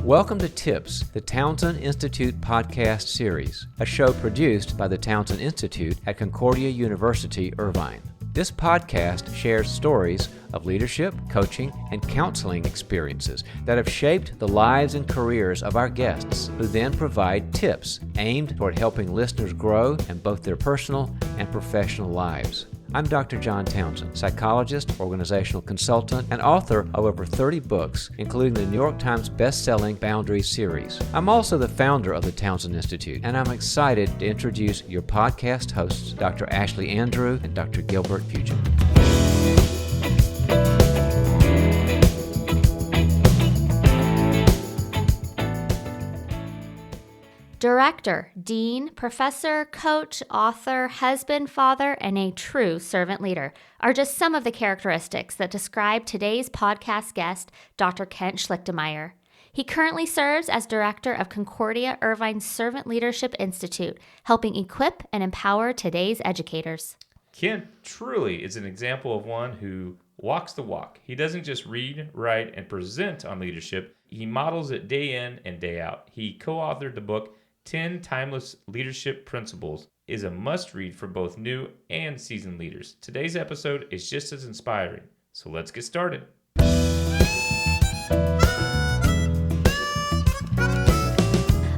Welcome to Tips, the Townsend Institute podcast series, a show produced by the Townsend Institute at Concordia University, Irvine. This podcast shares stories of leadership, coaching, and counseling experiences that have shaped the lives and careers of our guests, who then provide tips aimed toward helping listeners grow in both their personal and professional lives. I'm Dr. John Townsend, psychologist, organizational consultant, and author of over 30 books, including the New York Times best-selling Boundaries series. I'm also the founder of the Townsend Institute, and I'm excited to introduce your podcast hosts, Dr. Ashlie Andrew and Dr. Gilbert Fugit. Director, dean, professor, coach, author, husband, father, and a true servant leader are just some of the characteristics that describe today's podcast guest, Dr. Kent Schlichtemeier. He currently serves as director of Concordia Irvine's Servant Leadership Institute, helping equip and empower today's educators. Kent truly is an example of one who walks the walk. He doesn't just read, write, and present on leadership. He models it day in and day out. He co-authored the book 10 Timeless Leadership Principles, is a must-read for both new and seasoned leaders. Today's episode is just as inspiring, so let's get started.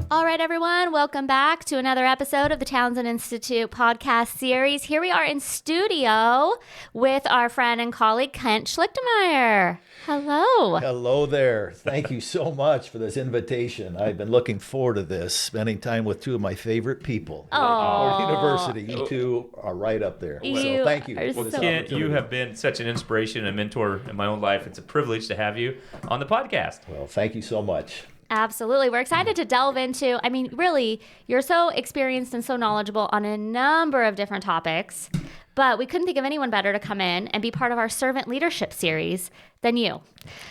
All right, everyone, welcome back to another episode of the Townsend Institute podcast series. Here we are in studio with our friend and colleague, Kent Schlichtemeier. Hello. Hello there. Thank you so much for this invitation. I've been looking forward to this, spending time with two of my favorite people at Concordia University. You two are right up there. So thank you. Well, Kent, you have been such an inspiration and mentor in my own life. It's a privilege to have you on the podcast. Well, thank you so much. Absolutely. We're excited to delve into, really, you're so experienced and so knowledgeable on a number of different topics, but we couldn't think of anyone better to come in and be part of our servant leadership series than you.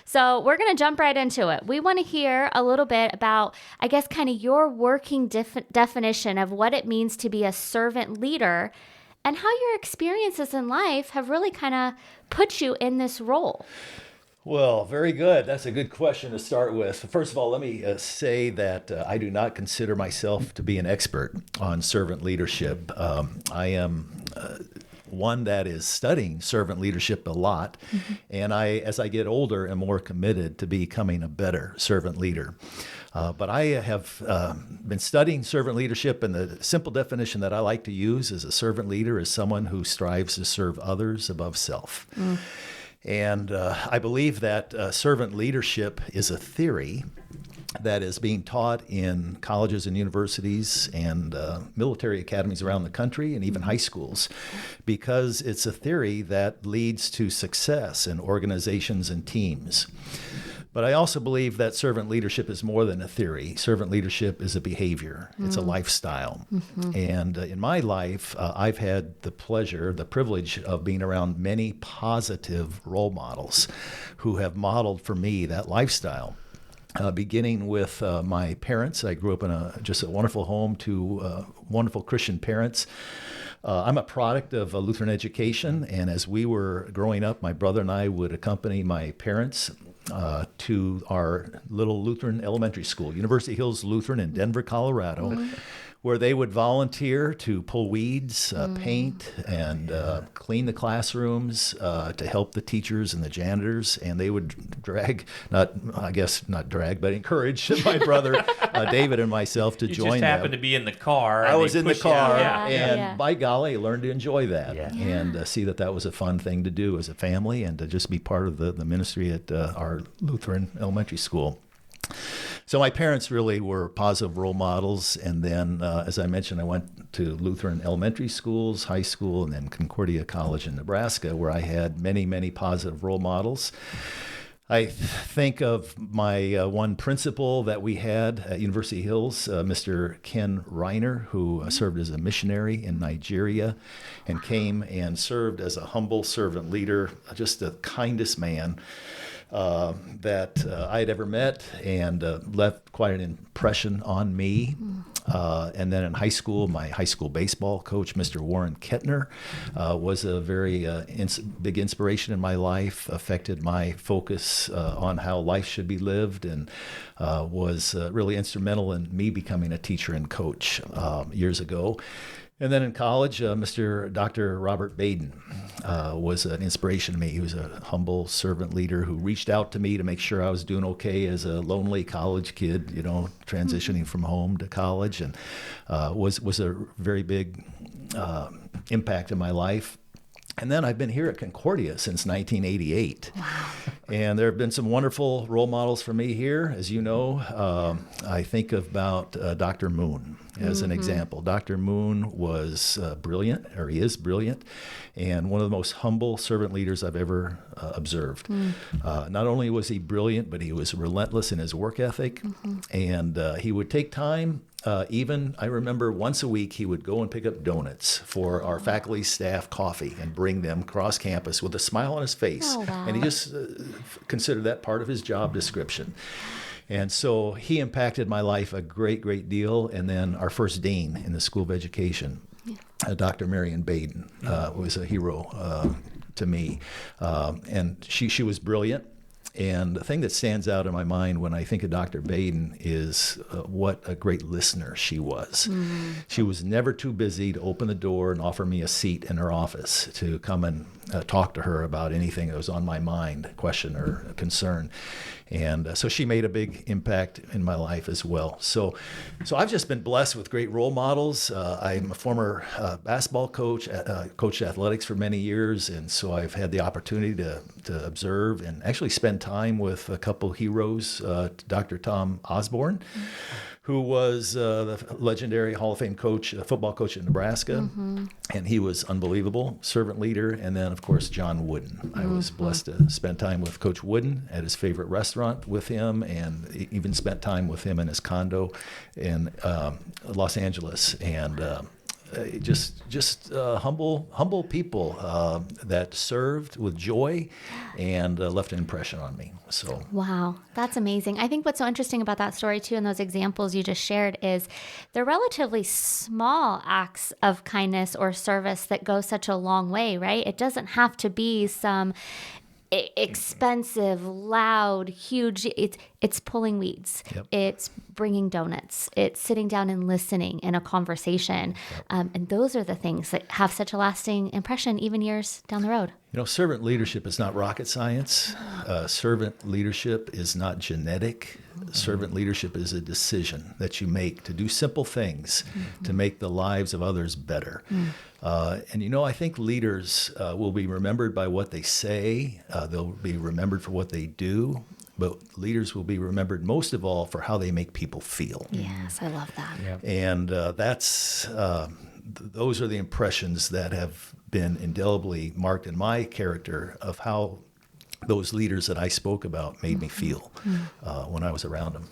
So we're going to jump right into it. We want to hear a little bit about, kind of your working definition of what it means to be a servant leader and how your experiences in life have really kind of put you in this role. Well, very good. That's a good question to start with. First of all, let me say that I do not consider myself to be an expert on servant leadership. I am one that is studying servant leadership a lot, and as I get older, am more committed to becoming a better servant leader. But I have been studying servant leadership, and the simple definition that I like to use as a servant leader is someone who strives to serve others above self. And I believe that servant leadership is a theory that is being taught in colleges and universities and military academies around the country and even high schools, because it's a theory that leads to success in organizations and teams. But I also believe that servant leadership is more than a theory. Servant leadership is a behavior. It's a lifestyle. And in my life, I've had the privilege of being around many positive role models who have modeled for me that lifestyle. Beginning with my parents. I grew up in just a wonderful home to wonderful Christian parents. I'm a product of a Lutheran education, and as we were growing up, my brother and I would accompany my parents to our little Lutheran elementary school, University Hills Lutheran in Denver, Colorado, where they would volunteer to pull weeds, paint, and clean the classrooms to help the teachers and the janitors. And they would encourage my brother David and myself to join them. You just happened to be in the car. I was in the car, and by golly, I learned to enjoy that and see that was a fun thing to do as a family and to just be part of the ministry at our Lutheran elementary school. So my parents really were positive role models, and then, as I mentioned, I went to Lutheran elementary schools, high school, and then Concordia College in Nebraska, where I had many, many positive role models. I think of my one principal that we had at University Hills, Mr. Ken Reiner, who served as a missionary in Nigeria and came and served as a humble servant leader, just the kindest man. that I had ever met, and left quite an impression on me. And then in high school, my high school baseball coach, Mr. Warren Kettner, was a very big inspiration in my life, affected my focus on how life should be lived, and was really instrumental in me becoming a teacher and coach years ago. And then in college, Dr. Robert Baden was an inspiration to me. He was a humble servant leader who reached out to me to make sure I was doing okay as a lonely college kid, transitioning from home to college, and was a very big impact in my life. And then I've been here at Concordia since 1988. Wow. And there have been some wonderful role models for me here. As you know, I think about Dr. Moon as an example. Dr. Moon was brilliant, or he is brilliant, and one of the most humble servant leaders I've ever observed. Not only was he brilliant, but he was relentless in his work ethic, and he would take time. I remember once a week he would go and pick up donuts for our faculty, staff, coffee, and bring them cross campus with a smile on his face. Oh, wow. And he just considered that part of his job description. And so he impacted my life a great, great deal. And then our first dean in the School of Education, Dr. Marion Baden, was a hero to me. And she was brilliant. And the thing that stands out in my mind when I think of Dr. Baden is what a great listener she was. She was never too busy to open the door and offer me a seat in her office to come and talk to her about anything that was on my mind, question or concern. And so she made a big impact in my life as well. So I've just been blessed with great role models. I'm a former basketball coach, coached athletics for many years, and so I've had the opportunity to observe and actually spend time with a couple heroes, Dr. Tom Osborne, who was the legendary Hall of Fame coach, football coach in Nebraska, and he was unbelievable, servant leader. And then, of course, John Wooden. I was blessed to spend time with Coach Wooden at his favorite restaurant with him, and even spent time with him in his condo in Los Angeles. And just humble people that served with joy and left an impression on me. So wow, that's amazing. I think what's so interesting about that story too, and those examples you just shared, is they're relatively small acts of kindness or service that go such a long way, right? It doesn't have to be some expensive, loud, huge. It's pulling weeds. Yep. It's bringing donuts. It's sitting down and listening in a conversation. Yep. And those are the things that have such a lasting impression, even years down the road. Servant leadership is not rocket science. Servant leadership is not genetic. Servant leadership is a decision that you make to do simple things to make the lives of others better. And I think leaders will be remembered by what they say. They'll be remembered for what they do. But leaders will be remembered most of all for how they make people feel. Yes, I love that. Yep. And those are the impressions that have been indelibly marked in my character of how those leaders that I spoke about made me feel when I was around them.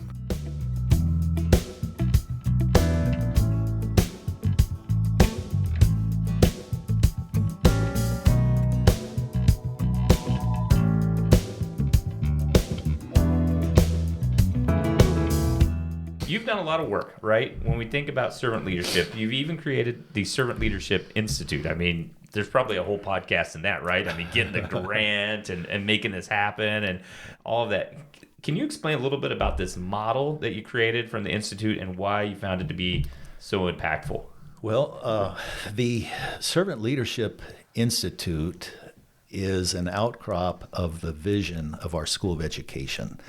You've done a lot of work, right? When we think about servant leadership, you've even created the Servant Leadership Institute. I mean, there's probably a whole podcast in that, right? I mean, getting the grant and making this happen and all of that. Can you explain a little bit about this model that you created from the Institute and why you found it to be so impactful? Well, the Servant Leadership Institute is an outcrop of the vision of our School of Education.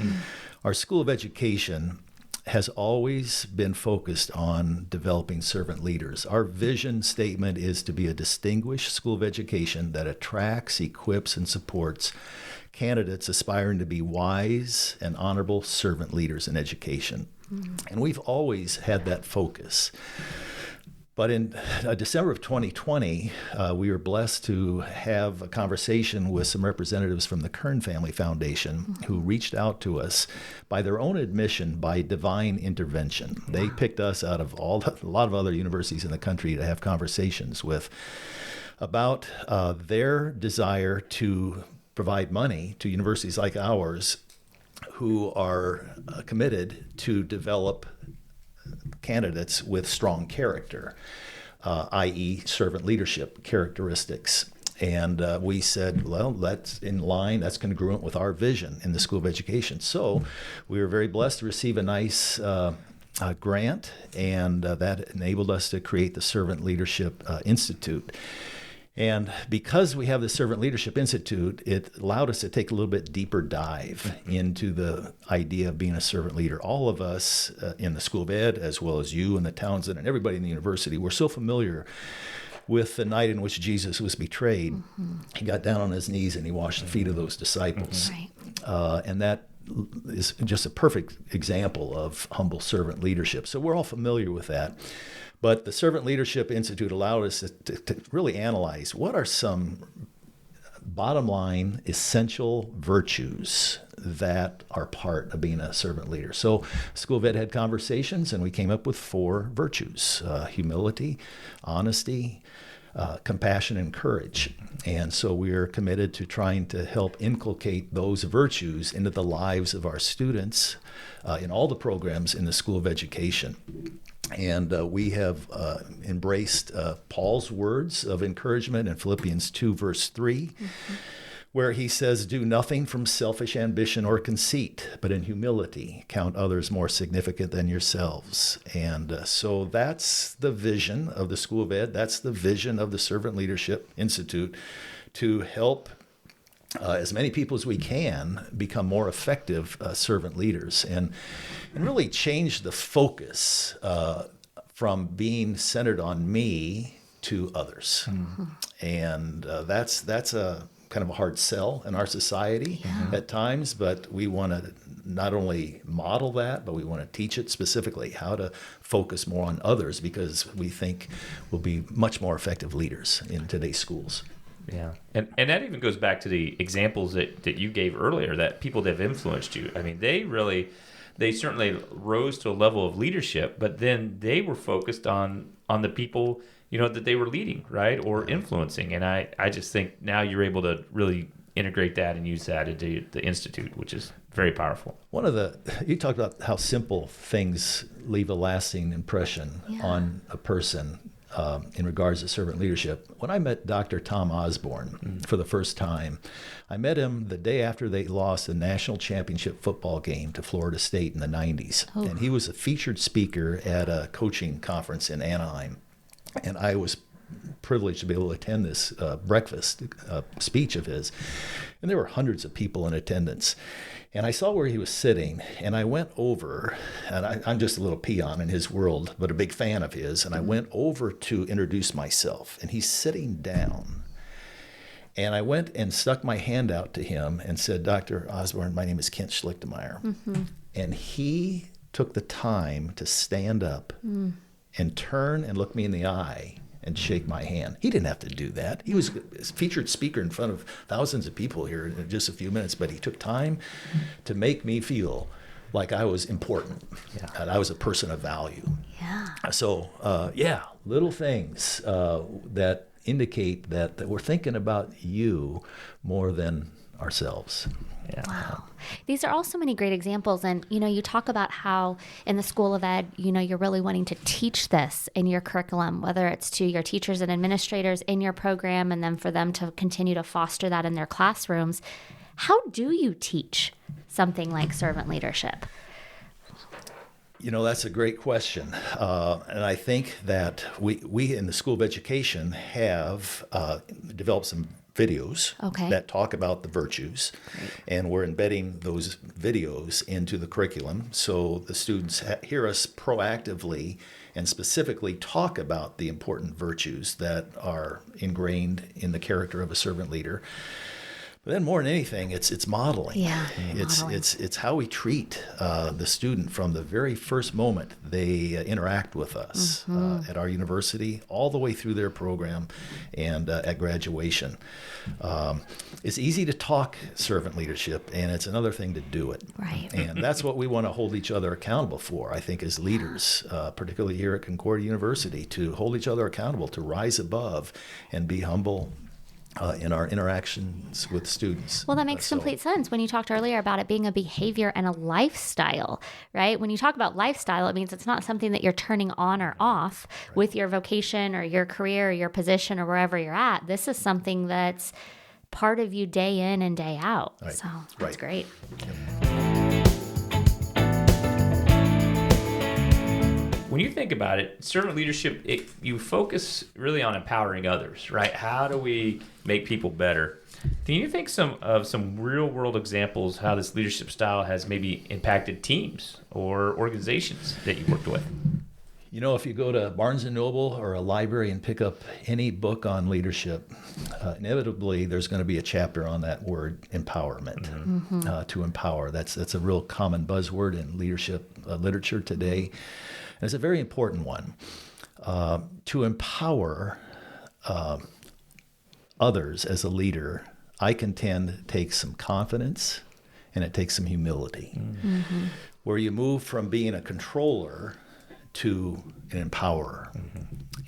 Our School of Education has always been focused on developing servant leaders. Our vision statement is to be a distinguished school of education that attracts, equips, and supports candidates aspiring to be wise and honorable servant leaders in education. And we've always had that focus. But in December of 2020, we were blessed to have a conversation with some representatives from the Kern Family Foundation who reached out to us by their own admission by divine intervention. They picked us out of a lot of other universities in the country to have conversations with about their desire to provide money to universities like ours who are committed to develop candidates with strong character, i.e. servant leadership characteristics. And we said, well, that's in line, that's congruent with our vision in the School of Education. So we were very blessed to receive a nice grant, and that enabled us to create the Servant Leadership Institute. And because we have the Servant Leadership Institute, it allowed us to take a little bit deeper dive into the idea of being a servant leader. All of us in the School of Ed, as well as you and the Townsend and everybody in the university, were so familiar with the night in which Jesus was betrayed. Mm-hmm. He got down on his knees and he washed the feet of those disciples. Right. And that is just a perfect example of humble servant leadership. So we're all familiar with that. But the Servant Leadership Institute allowed us to really analyze what are some bottom line essential virtues that are part of being a servant leader. So School of Ed had conversations, and we came up with 4 virtues: humility, honesty, compassion, and courage. And so we're committed to trying to help inculcate those virtues into the lives of our students in all the programs in the School of Education. And we have embraced Paul's words of encouragement in Philippians 2, verse 3, where he says, "Do nothing from selfish ambition or conceit, but in humility count others more significant than yourselves." And so that's the vision of the School of Ed. That's the vision of the Servant Leadership Institute, to help as many people as we can become more effective servant leaders, and really change the focus from being centered on me to others. Mm-hmm. And that's a kind of a hard sell in our society at times, but we want to not only model that, but we want to teach it specifically, how to focus more on others, because we think we'll be much more effective leaders in today's schools. Yeah. And that even goes back to the examples that you gave earlier, that people that have influenced you. I mean, they certainly rose to a level of leadership, but then they were focused on the people, that they were leading, right? Or influencing. And I just think now you're able to really integrate that and use that into the Institute, which is very powerful. You talked about how simple things leave a lasting impression on a person. In regards to servant leadership. When I met Dr. Tom Osborne for the first time, I met him the day after they lost the national championship football game to Florida State in the 90s. Oh. And he was a featured speaker at a coaching conference in Anaheim. And I was privileged to be able to attend this breakfast speech of his. And there were hundreds of people in attendance. And I saw where he was sitting, and I went over, and I'm just a little peon in his world, but a big fan of his, and I went over to introduce myself, and he's sitting down. And I went and stuck my hand out to him and said, "Dr. Osborne, my name is Kent Schlichtemeier." Mm-hmm. And he took the time to stand up and turn and look me in the eye and shake my hand. He didn't have to do that. He was a featured speaker in front of thousands of people here in just a few minutes, but he took time to make me feel like I was important, and I was a person of value. Yeah. So, little things that indicate that we're thinking about you more than ourselves. Yeah. Wow. These are all so many great examples. And, you talk about how in the School of Ed, you're really wanting to teach this in your curriculum, whether it's to your teachers and administrators in your program, and then for them to continue to foster that in their classrooms. How do you teach something like servant leadership? That's a great question. And I think that we in the School of Education have developed some videos that talk about the virtues. Great. And we're embedding those videos into the curriculum so the students hear us proactively and specifically talk about the important virtues that are ingrained in the character of a servant leader. But then more than anything, it's modeling. Yeah, it's how we treat the student from the very first moment they interact with us at our university, all the way through their program and at graduation. It's easy to talk servant leadership, and it's another thing to do it. Right. And that's what we want to hold each other accountable for, I think, as leaders, particularly here at Concordia University, to hold each other accountable, to rise above and be humble in our interactions with students. Well, that makes complete sense when you talked earlier about it being a behavior and a lifestyle, right? When you talk about lifestyle, it means it's not something that you're turning on or off with your vocation or your career or your position or wherever you're at. This is something that's part of you day in and day out. Right. So that's great. When you think about it, servant leadership, you focus really on empowering others, right? How do we make people better? Can you think of some real-world examples how this leadership style has maybe impacted teams or organizations that you worked with? You know, if you go to Barnes & Noble or a library and pick up any book on leadership, inevitably there's going to be a chapter on that word empowerment. To empower. That's a real common buzzword in leadership literature today. And it's a very important one. To empower others as a leader, I contend takes some confidence and it takes some humility. Where you move from being a controller to an empowerer.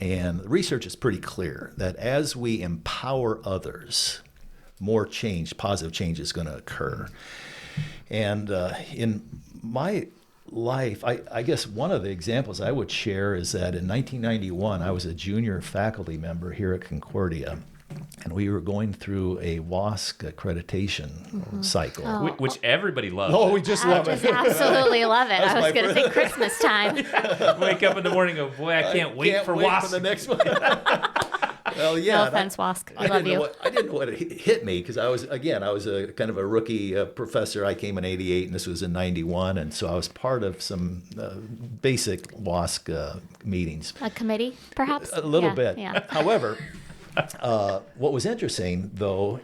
And the research is pretty clear that as we empower others, more change, positive change is going to occur. And in my life, I guess one of the examples I would share is that in 1991, I was a junior faculty member here at Concordia. And we were going through a WASC accreditation cycle. Which everybody loves. Oh, we just love it. Absolutely love it. I was going to say Christmas time. Wake up in the morning and go, boy, I can't wait for WASC. For the next one. Well, yeah. No offense, WASC. I love you. I didn't know what it hit me because I was a kind of a rookie professor. I came in '88 and this was in '91. And so I was part of some basic WASC meetings. A committee, perhaps? A little bit. Yeah. However, what was interesting, though,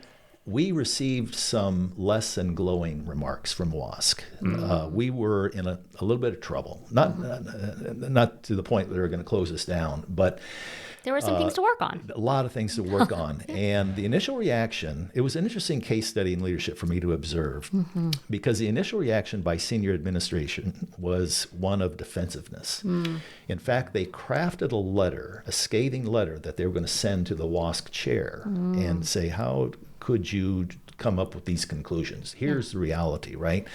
we received some less than glowing remarks from WASC. We were in a little bit of trouble, not to the point that they were going to close us down, but there were some things to work on. A lot of things to work on. And the initial reaction, it was an interesting case study in leadership for me to observe, because the initial reaction by senior administration was one of defensiveness. In fact, they crafted a letter, a scathing letter that they were going to send to the WASC chair and say, how could you come up with these conclusions? Here's the reality, right?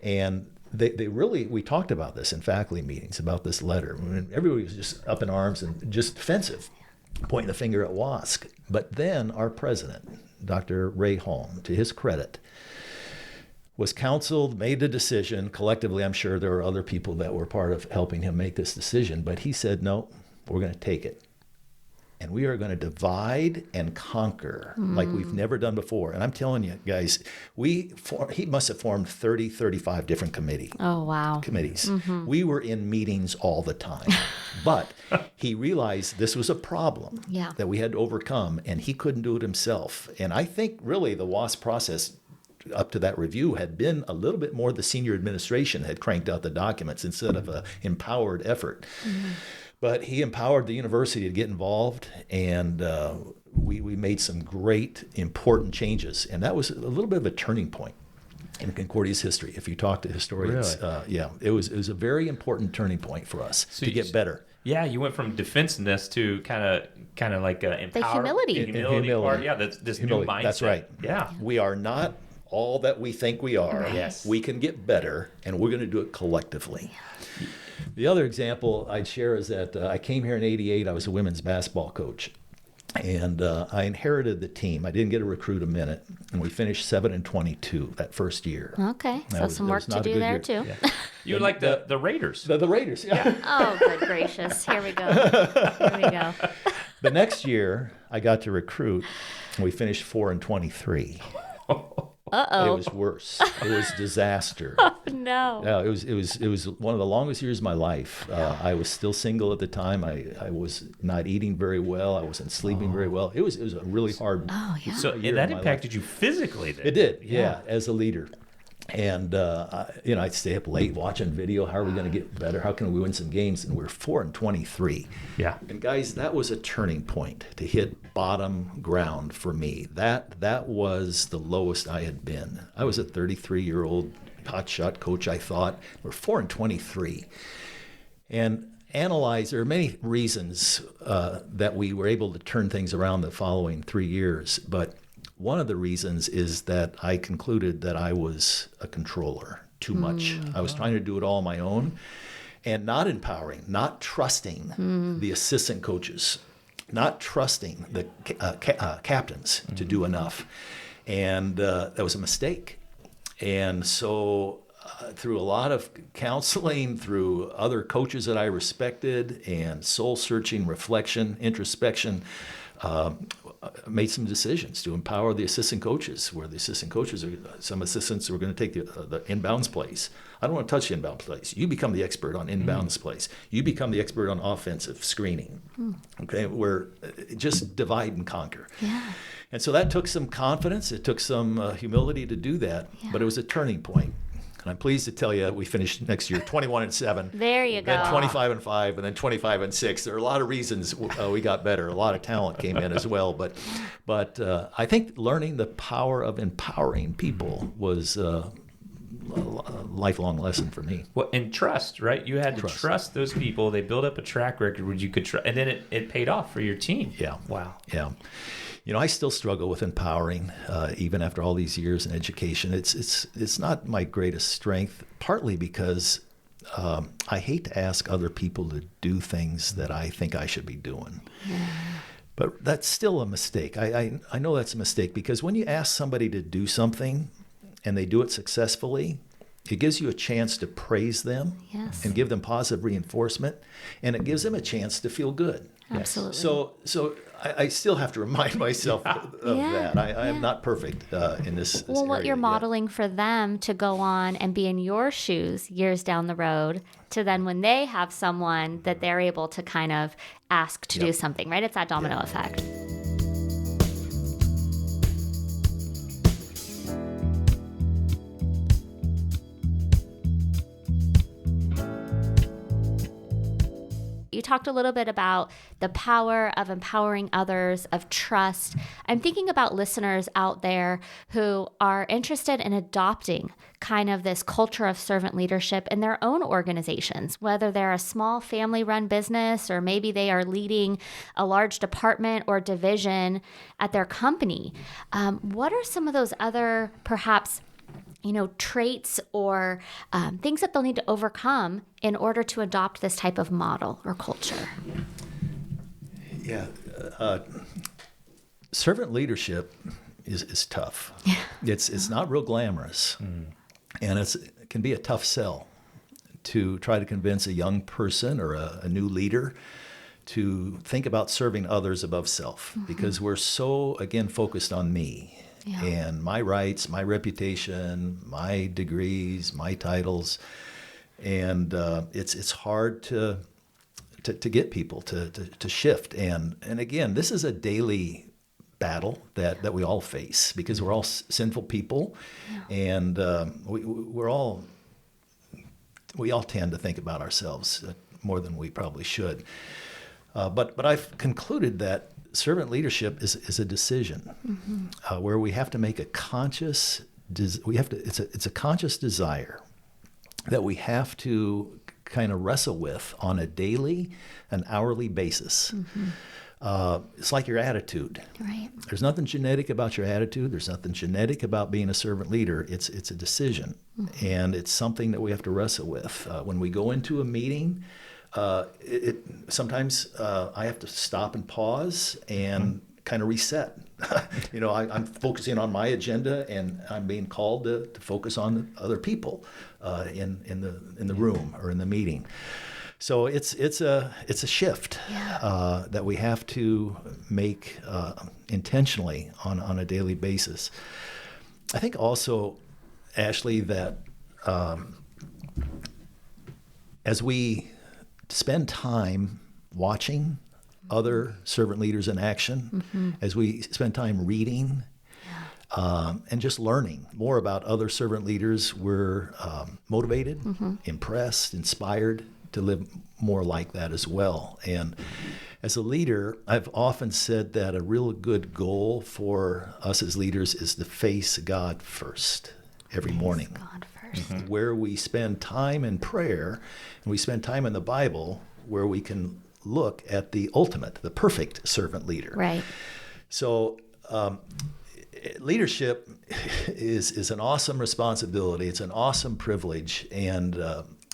And we talked about this in faculty meetings, about this letter. I mean, everybody was just up in arms and just defensive, pointing the finger at WASC. But then our president, Dr. Ray Holm, to his credit, was counseled, made the decision. Collectively, I'm sure there were other people that were part of helping him make this decision. But he said, no, we're going to take it. And we are going to divide and conquer like we've never done before. And I'm telling you, guys, he must have formed 30, 35 different committees. We were in meetings all the time. But he realized this was a problem that we had to overcome, and he couldn't do it himself. And I think really the WASP process up to that review had been a little bit more the senior administration had cranked out the documents instead of an empowered effort. But he empowered the university to get involved, and we made some great, important changes. And that was a little bit of a turning point in Concordia's history. If you talk to historians, it was a very important turning point for us to get better. Yeah, you went from defensiveness to kind of like empower. The humility. Part. Yeah, this new mindset. That's right. Yeah, we are not all that we think we are. Yes, we can get better, and we're going to do it collectively. The other example I'd share is that I came here in '88. I was a women's basketball coach, and I inherited the team. I didn't get to recruit a minute, and we finished 7-22 that first year. Okay, so some work to do there too. Yeah. You were like the Raiders. The Raiders, yeah. Oh, good gracious! Here we go. The next year, I got to recruit, and we finished 4-23. It was worse. It was disaster. Oh, no. Yeah, it was one of the longest years of my life. I was still single at the time. I was not eating very well. I wasn't sleeping very well. It was a really hard. Yeah. So that impacted you physically then. It did. Yeah, as a leader. And I'd stay up late watching video. How are we going to get better? How can we win some games? And we're 4-23. Yeah. And guys, that was a turning point to hit bottom ground for me. That was the lowest I had been. I was a 33-year-old hotshot coach. I thought we're 4-23, and analyze, there are many reasons that we were able to turn things around the following 3 years, but one of the reasons is that I concluded that I was a controller too much. I was trying to do it all on my own and not empowering, not trusting the assistant coaches, not trusting the captains to do enough. And that was a mistake. And so through a lot of counseling, through other coaches that I respected, and soul-searching, reflection, introspection, made some decisions to empower the assistant coaches, where the assistant coaches are, some assistants were going to take the inbounds plays. I don't want to touch the inbound plays. You become the expert on inbounds plays. You become the expert on offensive screening. Okay, where just divide and conquer. Yeah. And so that took some confidence. It took some humility to do that, but it was a turning point. And I'm pleased to tell you we finished next year 21-7. There you go. Then 25-5, and then 25-6. There are a lot of reasons we got better. A lot of talent came in as well. But I think learning the power of empowering people was a lifelong lesson for me. Well, and trust, right? You had to trust those people. They built up a track record where you could trust, and then it paid off for your team. Yeah. Wow. Yeah. You know, I still struggle with empowering, even after all these years in education. It's not my greatest strength, partly because I hate to ask other people to do things that I think I should be doing. Yeah. But that's still a mistake. I know that's a mistake, because when you ask somebody to do something and they do it successfully, it gives you a chance to praise them and give them positive reinforcement, and it gives them a chance to feel good. Absolutely. So I still have to remind myself of that. I am not perfect in this Well, what area you're yet. modeling for them to go on and be in your shoes years down the road, to then when they have someone that they're able to kind of ask to do something, right? It's that domino effect. You talked a little bit about the power of empowering others, of trust. I'm thinking about listeners out there who are interested in adopting kind of this culture of servant leadership in their own organizations, whether they're a small family-run business or maybe they are leading a large department or division at their company. What are some of those other perhaps traits or things that they'll need to overcome in order to adopt this type of model or culture? Yeah. Servant leadership is tough. Yeah. It's not real glamorous. And it can be a tough sell to try to convince a young person or a new leader to think about serving others above self, because we're so, again, focused on me. Yeah. And my rights, my reputation, my degrees, my titles, and it's hard to get people to shift. And again, this is a daily battle that we all face, because we're all sinful people, and we all tend to think about ourselves more than we probably should. But I've concluded that servant leadership is a decision where we have to make a conscious. It's a conscious desire that we have to kind of wrestle with on a daily and hourly basis. It's like your attitude. Right. There's nothing genetic about your attitude. There's nothing genetic about being a servant leader. It's a decision, and it's something that we have to wrestle with. When we go into a meeting, sometimes I have to stop and pause and kind of reset. I'm focusing on my agenda, and I'm being called to focus on other people in the room or in the meeting. So it's a shift that we have to make intentionally on a daily basis. I think also, Ashlie, that as we spend time watching other servant leaders in action, as we spend time reading and just learning more about other servant leaders, we're motivated, impressed, inspired to live more like that as well. And as a leader, I've often said that a real good goal for us as leaders is to face God first every morning. God first. Where we spend time in prayer and we spend time in the Bible, where we can look at the ultimate, the perfect servant leader. Right. So leadership is an awesome responsibility. It's an awesome privilege, and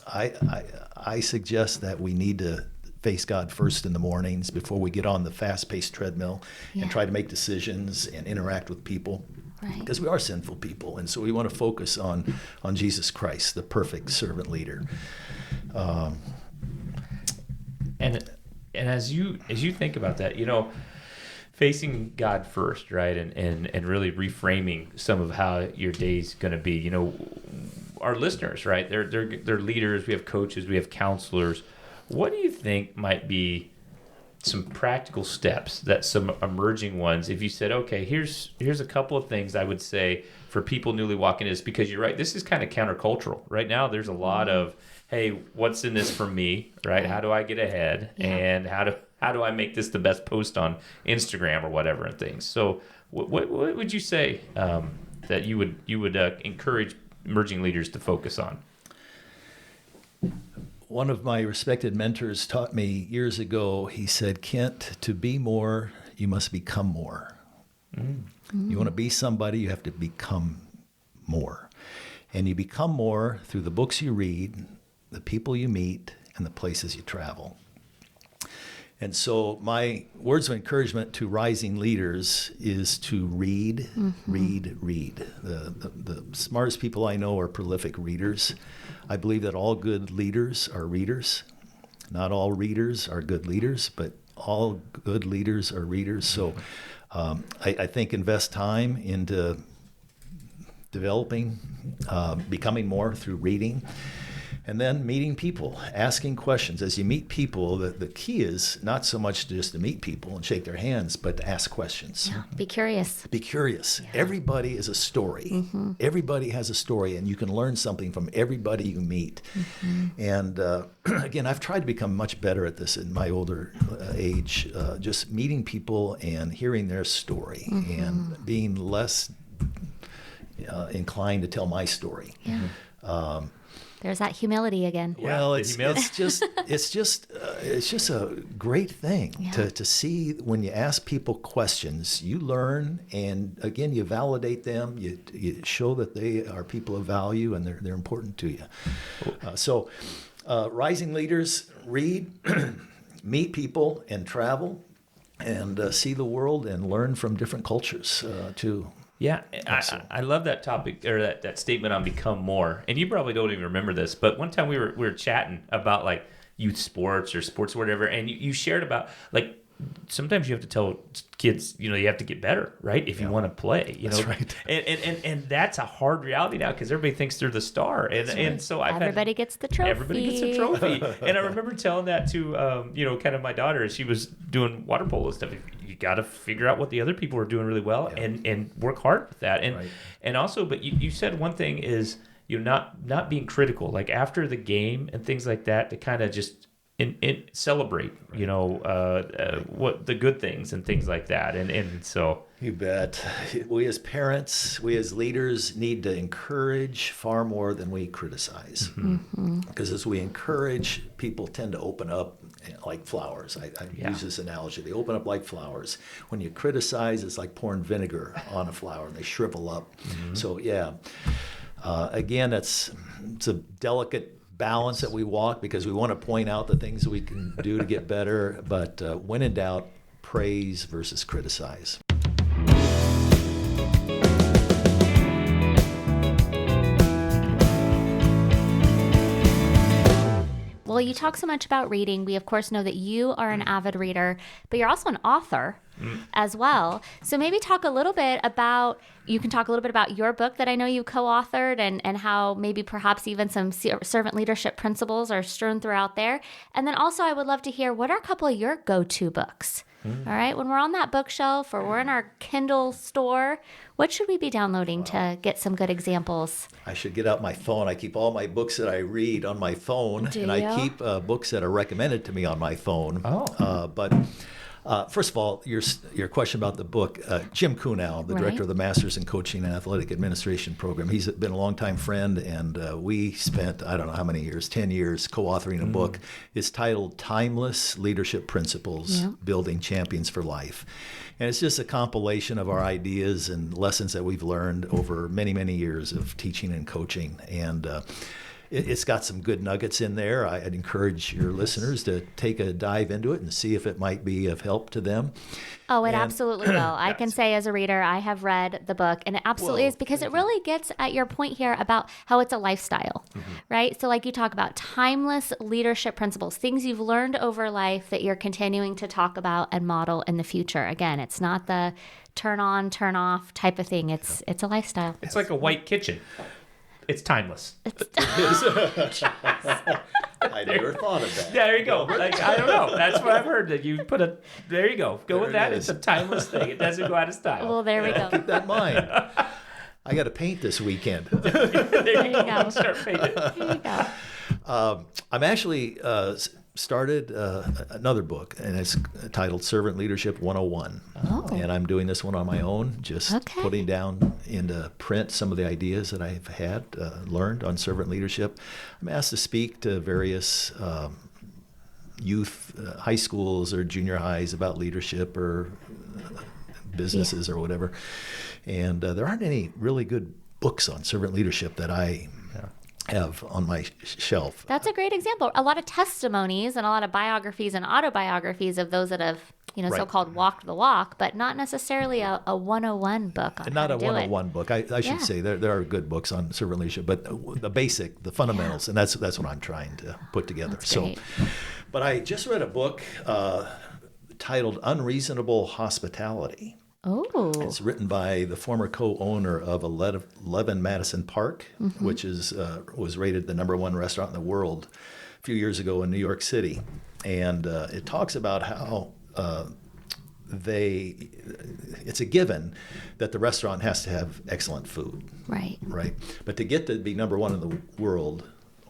I suggest that we need to face God first in the mornings before we get on the fast-paced treadmill and try to make decisions and interact with people. Right. Because we are sinful people, and so we want to focus on Jesus Christ, the perfect servant leader. And as you think about that, facing God first, right, and really reframing some of how your day's going to be. Our listeners, right? They're leaders. We have coaches. We have counselors. What do you think might be some practical steps that some emerging ones, if you said, okay, here's a couple of things I would say for people newly walking in this, because you're right, this is kind of countercultural. Right now, there's a lot of, hey, what's in this for me, right? How do I get ahead? Yeah. And how do I make this the best post on Instagram or whatever and things? So what would you say that you would encourage emerging leaders to focus on? One of my respected mentors taught me years ago, he said, Kent, to be more, you must become more. You want to be somebody, you have to become more. And you become more through the books you read, the people you meet, and the places you travel. And so my words of encouragement to rising leaders is to read, read, read. The smartest people I know are prolific readers. I believe that all good leaders are readers. Not all readers are good leaders, but all good leaders are readers. So I think invest time into developing, becoming more through reading. And then meeting people, asking questions. As you meet people, the key is not so much just to meet people and shake their hands, but to ask questions. Yeah. Be curious. Be curious. Yeah. Everybody is a story. Mm-hmm. Everybody has a story, and you can learn something from everybody you meet. Mm-hmm. And again, I've tried to become much better at this in my older age, just meeting people and hearing their story and being less inclined to tell my story. Yeah. There's that humility again. Well, it's just a great thing to see when you ask people questions, you learn, and again, you validate them, you show that they are people of value and they're important to you. So rising leaders, read, meet people, and travel, and see the world and learn from different cultures too. Yeah, I love that topic, or that statement on become more. And you probably don't even remember this, but one time we were chatting about like youth sports or sports or whatever, and you shared about like sometimes you have to tell kids, you have to get better, right? If you want to play, That's right. And that's a hard reality now because everybody thinks they're the star, and so everybody gets the trophy. Everybody gets a trophy, and I remember telling that to kind of my daughter as she was doing water polo stuff. You got to figure out what the other people are doing really well, and work hard with that, and also, but you said one thing is not being critical, like after the game and things like that, to kind of just celebrate, what the good things and things like that, and so you bet. We as parents, we as leaders need to encourage far more than we criticize, because as we encourage, people tend to open up like flowers. I use this analogy. They open up like flowers. When you criticize, it's like pouring vinegar on a flower and they shrivel up. So again, it's a delicate balance that we walk, because we want to point out the things we can do to get better, but when in doubt, praise versus criticize. Well, you talk so much about reading. We, of course, know that you are an avid reader, but you're also an author as well. So maybe you can talk a little bit about your book that I know you co-authored, and how maybe perhaps even some servant leadership principles are strewn throughout there. And then also I would love to hear, what are a couple of your go-to books? All right, when we're on that bookshelf or we're in our Kindle store, what should we be downloading to get some good examples? I should get out my phone. I keep all my books that I read on my phone, Do and you? I keep books that are recommended to me on my phone. Oh. But First of all, your question about the book, Jim Kunow, the director of the Masters in Coaching and Athletic Administration program, he's been a longtime friend, and we spent, I don't know how many years, 10 years co-authoring a book. It's titled Timeless Leadership Principles, Building Champions for Life. And it's just a compilation of our ideas and lessons that we've learned over many, many years of teaching and coaching. And it's got some good nuggets in there. I'd encourage your listeners to take a dive into it and see if it might be of help to them. Oh, it absolutely will. I can say as a reader, I have read the book, and it absolutely is, because it really gets at your point here about how it's a lifestyle, right? So like you talk about timeless leadership principles, things you've learned over life that you're continuing to talk about and model in the future. Again, it's not the turn on, turn off type of thing. It's a lifestyle. It's like a white kitchen. It's timeless. I never thought of that. There you go. Like, I don't know. That's what I've heard. That you put a. There you go. Go with that. It's a timeless thing. It doesn't go out of style. Well, there we go. Keep that in mind. I got to paint this weekend. There you go. Start painting. There you go. I'm actually started another book, and it's titled Servant Leadership 101. Oh. And I'm doing this one on my own, just putting down into print some of the ideas that I've had learned on servant leadership. I'm asked to speak to various youth, high schools or junior highs about leadership or businesses or whatever. And there aren't any really good books on servant leadership that I have on my shelf. That's a great example. A lot of testimonies and a lot of biographies and autobiographies of those that have, so-called walked the walk, but not necessarily a 101 book on Not how a to do 101 book. I should say there are good books on servant leadership, but the fundamentals, and that's what I'm trying to put together. That's great. But I just read a book titled Unreasonable Hospitality. Oh. It's written by the former co-owner of 11 Madison Park, which was rated the #1 restaurant in the world a few years ago in New York City. And it talks about how it's a given that the restaurant has to have excellent food. Right. Right. But to get to be #1 in the world,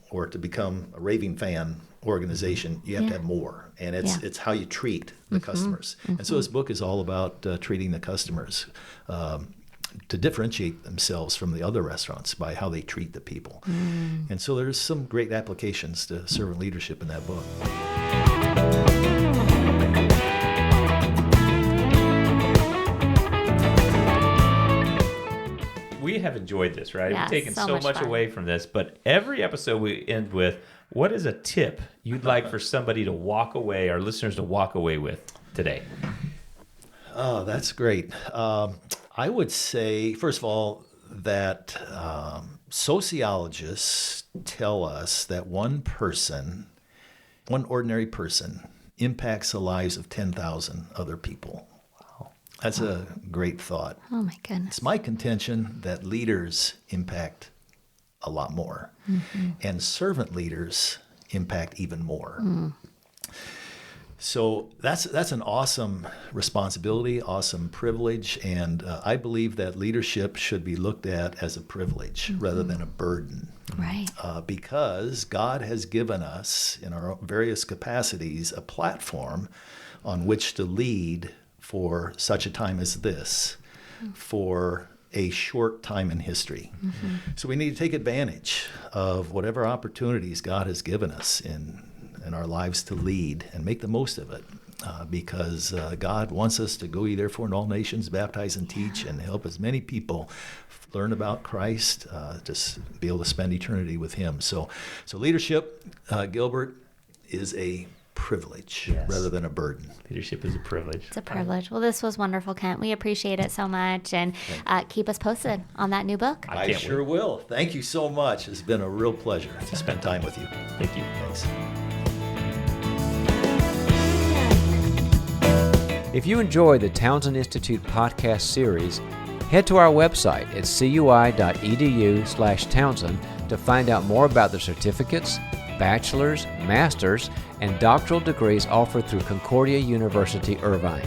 or to become a raving fan organization, you have to have more. And it's how you treat the customers. And so this book is all about treating the customers to differentiate themselves from the other restaurants by how they treat the people. And so there's some great applications to servant leadership in that book. We have enjoyed this, right? Yes, We've taken so so much much fun. away from this, but every episode we end with, what is a tip you'd like for somebody to walk away, our listeners to walk away with today? Oh, that's great. I would say, first of all, that sociologists tell us that one ordinary person, impacts the lives of 10,000 other people. Wow. That's a great thought. Oh, my goodness. It's my contention that leaders impact a lot more, and servant leaders impact even more. So that's an awesome responsibility, awesome privilege, and I believe that leadership should be looked at as a privilege rather than a burden. Right. Because God has given us, in our various capacities, a platform on which to lead for such a time as this, for a short time in history. So we need to take advantage of whatever opportunities God has given us in our lives to lead and make the most of it, because God wants us to go ye therefore in all nations, baptize and teach, and help as many people learn about Christ, just be able to spend eternity with Him. So leadership, Gilbert, is a privilege rather than a burden. Leadership is a privilege. It's a privilege. Well, this was wonderful, Kent. We appreciate it so much, and keep us posted on that new book. I sure will. Thank you so much. It's been a real pleasure to spend time with you. Thank you. Thanks. If you enjoy the Townsend Institute podcast series, head to our website at cui.edu/Townsend to find out more about the certificates, bachelor's, master's, and doctoral degrees offered through Concordia University, Irvine.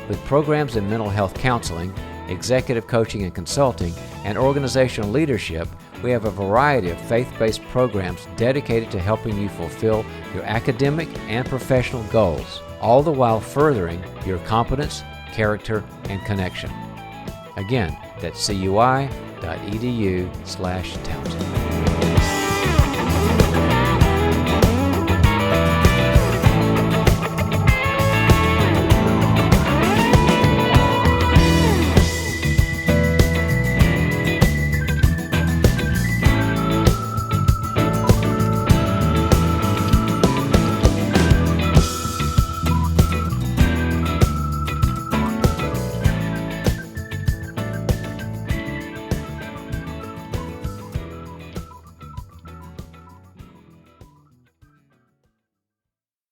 With programs in mental health counseling, executive coaching and consulting, and organizational leadership, we have a variety of faith-based programs dedicated to helping you fulfill your academic and professional goals. all the while furthering your competence, character, and connection. Again, that's cui.edu/Townsend.